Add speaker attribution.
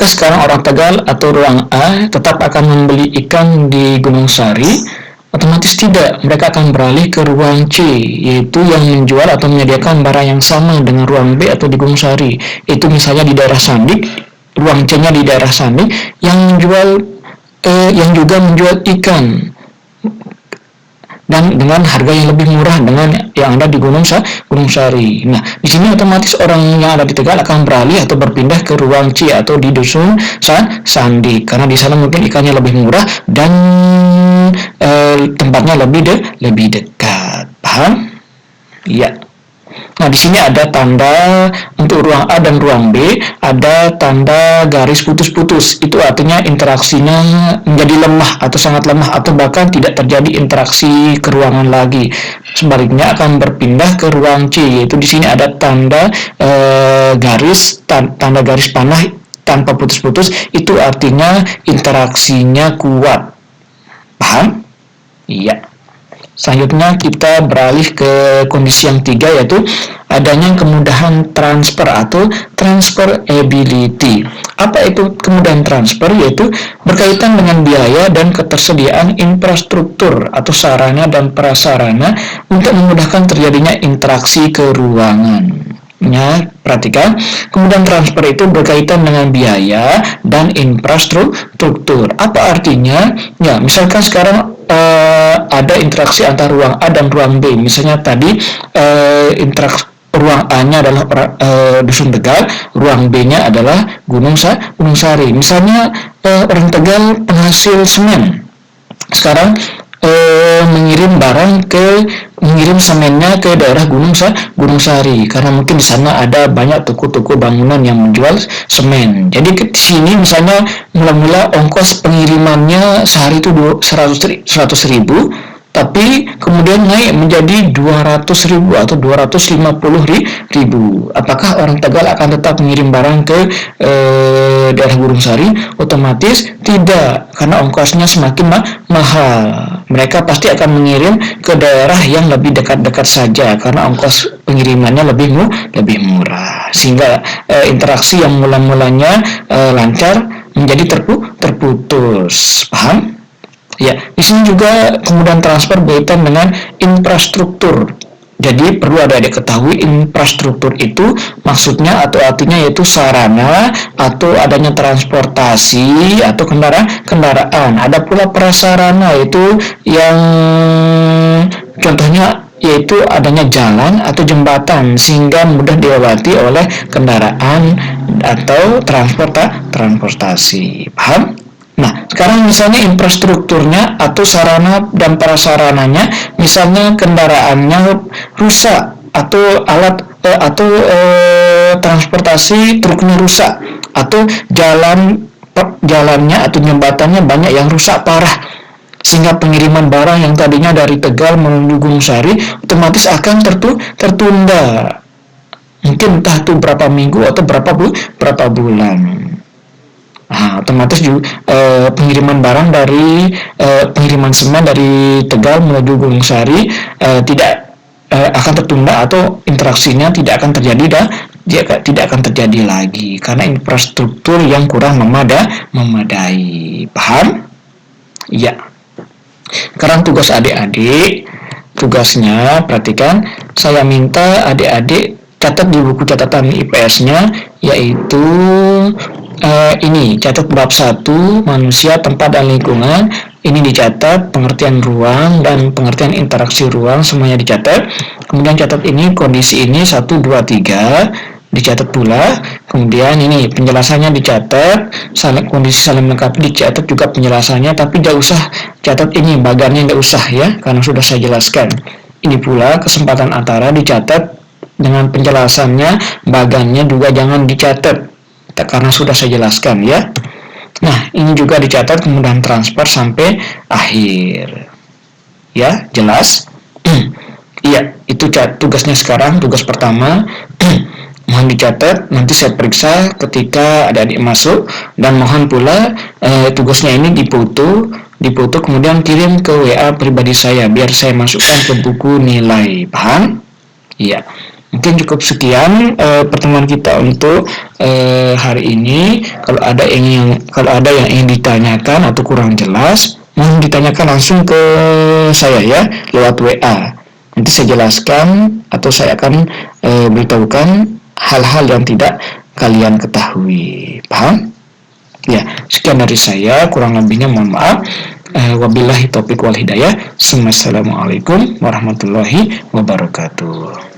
Speaker 1: Apakah sekarang orang Tegal atau ruang A tetap akan membeli ikan di Gunung Sari? Otomatis tidak, mereka akan beralih ke ruang C, yaitu yang menjual atau menyediakan barang yang sama dengan ruang B atau di Gunung Sari. Itu misalnya di daerah Sandik, ruang C-nya di daerah Sandik, yang juga menjual ikan dan dengan harga yang lebih murah dengan yang ada di Gunung Sari. Nah, di sini otomatis orang yang ada di Tegal akan beralih atau berpindah ke ruang C atau di dusun Sandi, karena di sana mungkin ikannya lebih murah dan tempatnya lebih dekat. Paham? Ya. Nah, di sini ada tanda untuk ruang A dan ruang B, ada tanda garis putus-putus. Itu artinya interaksinya menjadi lemah atau sangat lemah atau bahkan tidak terjadi interaksi ke ruangan lagi. Sebaliknya akan berpindah ke ruang C, yaitu di sini ada tanda garis panah tanpa putus-putus. Itu artinya interaksinya kuat. Paham? Iya. Selanjutnya kita beralih ke kondisi yang 3, yaitu adanya kemudahan transfer atau transferability. Apa itu kemudahan transfer? Yaitu berkaitan dengan biaya dan ketersediaan infrastruktur atau sarana dan prasarana untuk memudahkan terjadinya interaksi ke ruangan. Perhatikan, kemudahan transfer itu berkaitan dengan biaya dan infrastruktur. Apa artinya? Ya, misalkan sekarang ada interaksi antara ruang A dan ruang B. Misalnya tadi interaksi ruang A-nya adalah Dusun Tegal, ruang B-nya adalah Gunung Sari. Misalnya orang Tegal penghasil semen, sekarang mengirim semennya ke daerah Gunung Sari, karena mungkin di sana ada banyak toko-toko bangunan yang menjual semen. Jadi ke sini misalnya mula-mula ongkos pengirimannya sehari itu 100.000, tapi kemudian naik menjadi 200.000 atau 250.000. Apakah orang Tegal akan tetap mengirim barang ke daerah Gunung Sari? Otomatis tidak, karena ongkosnya semakin mahal. Mereka pasti akan mengirim ke daerah yang lebih dekat-dekat saja, karena ongkos pengirimannya lebih murah. Sehingga interaksi yang mula-mulanya lancar menjadi terputus. Paham? Ya, di sini juga kemudahan transfer berkaitan dengan infrastruktur. Jadi perlu adik-adik ketahui, infrastruktur itu maksudnya atau artinya yaitu sarana atau adanya transportasi atau kendaraan. Ada pula prasarana, yaitu yang contohnya yaitu adanya jalan atau jembatan sehingga mudah dilewati oleh kendaraan atau transportasi. Paham? Nah, sekarang misalnya infrastrukturnya atau sarana dan prasarananya, misalnya kendaraannya rusak atau transportasi truknya rusak atau jalannya atau jembatannya banyak yang rusak parah, sehingga pengiriman barang yang tadinya dari Tegal menuju Gunung Sari otomatis akan tertunda. Mungkin entah itu berapa minggu atau berapa bulan. Nah, otomatis juga pengiriman barang dari pengiriman semen dari Tegal menuju Gunung Sari tidak akan tertunda atau interaksinya tidak akan terjadi lagi karena infrastruktur yang kurang memadai. Paham? Ya. Sekarang tugas adik-adik, tugasnya perhatikan, saya minta adik-adik catat di buku catatan IPS-nya, yaitu ini catat bab 1 manusia, tempat dan lingkungan. Ini dicatat pengertian ruang dan pengertian interaksi ruang, semuanya dicatat. Kemudian catat ini kondisi ini 1, 2, 3 dicatat pula. Kemudian ini penjelasannya dicatat, kondisi saling melengkapi dicatat juga penjelasannya, tapi tidak usah catat ini bagannya, tidak usah ya, karena sudah saya jelaskan. Ini pula kesempatan antara dicatat dengan penjelasannya, bagannya juga jangan dicatat karena sudah saya jelaskan ya. Nah, ini juga dicatat kemudahan transfer sampai akhir. Ya, jelas? Iya, itu tugasnya sekarang, tugas pertama. Mohon dicatat, nanti saya periksa ketika adik-adik masuk, dan mohon pula tugasnya ini dipoto kemudian kirim ke WA pribadi saya biar saya masukkan ke buku nilai. Paham? Iya. Mungkin cukup sekian pertemuan kita untuk hari ini. Kalau ada yang ingin ditanyakan atau kurang jelas, mohon ditanyakan langsung ke saya ya lewat WA. Nanti saya jelaskan atau saya akan beritahukan hal-hal yang tidak kalian ketahui. Paham? Ya, sekian dari saya. Kurang lebihnya mohon maaf. Wabillahi taufiq wal hidayah. Assalamualaikum warahmatullahi wabarakatuh.